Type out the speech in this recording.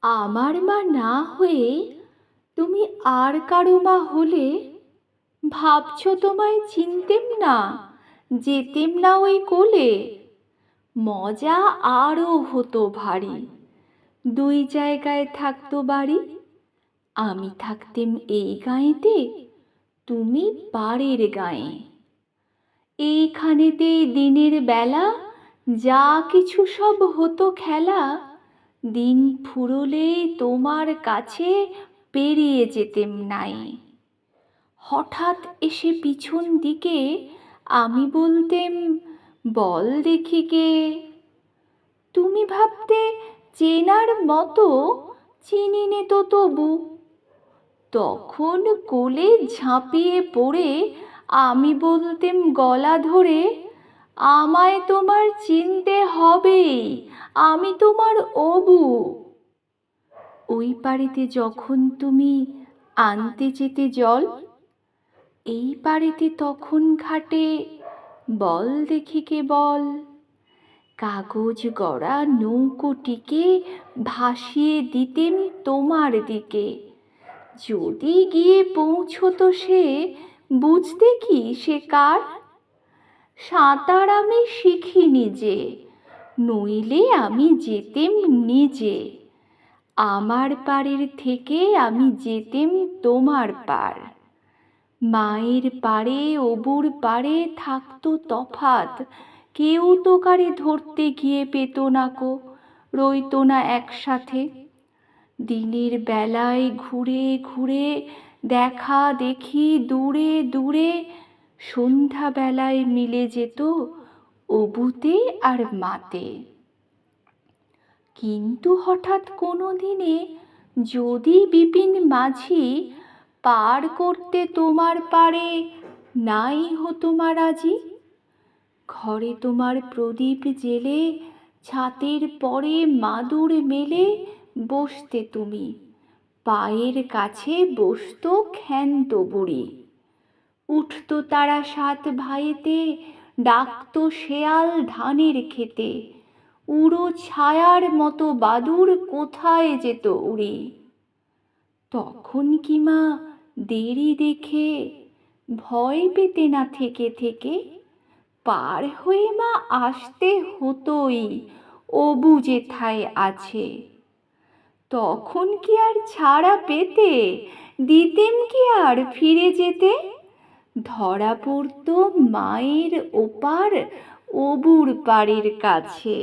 আমার মা না হয়ে তুমি আর কারো মা হলে ভাবছো তোমায় চিনতেম না, যেতেম না ওই কোলে। মজা আরো হতো ভারী, দুই জায়গায় থাকতো বাড়ি। আমি থাকতেম এই গাঁয়েতে, তুমি পাড়ের গাঁয়ে। এইখানেতে দিনের বেলা যা কিছু সব হতো খেলা, দিন ফুরলে তোমার কাছে পেরিয়ে যেতেম নাই। হঠাৎ এসে পিছন দিকে আমি বলতেম, বল দেখি কে। তুমি ভাবতে চেনার মতো, চিনিনে তো তবু। তখন কোলে ঝাঁপিয়ে পড়ে আমি বলতেম গলা ধরে, আমায় তোমার চিনতে হবেই, আমি তোমার অবু। ওই পাড়েতে যখন তুমি আনতে যেতে জল, এই পাড়েতে তখন ঘাটে বল দেখি কে বল। কাগজ গড়া নৌকোটিকে ভাসিয়ে দিতেম তোমার দিকে। যদি গিয়ে পৌঁছতো সে, বুঝতে কি সে কার। সাঁতার আমি শিখিনি যে, নইলে আমি যেতেম নিজে। আমার পাড়ের থেকে আমি যেতেম তোমার পার। মায়ের পাড়ে অবুর পাড়ে থাকতো তফাত, কেউ তো কারে ধরতে গিয়ে পেত না কো, রইতো না একসাথে। দিনের বেলায় ঘুরে ঘুরে দেখা দেখি দূরে দূরে, সন্ধ্যা বেলায় মিলে যেত অবুতে আর মাতে। কিন্তু হঠাৎ কোনো দিনে যদি বিপিন মাঝি পার করতে তোমার পারে নাই হতো মা রাজি, ঘরে তোমার প্রদীপ জেলে ছাতের পরে মাদুর মেলে বসতে তুমি, পায়ের কাছে বসতো ক্ষান্ত বুড়ি। উঠতো তারা সাত ভাইয়েতে, ডাকতো শেয়াল ধানের খেতে, উড়ো ছায়ার মতো বাদুর কোথায় যেত উড়ি। তখন কি মা দেরি দেখে ভয় পেতে না থেকে থেকে, পার হয়ে মা আসতে হতোই অবু যেথায় আছে। তখন কি আর ছাড়া পেতে, দিতেম কি আর ফিরে যেতে। ধরা পড়তো মায়ের ওপার অবুর পাড়ের কাছে।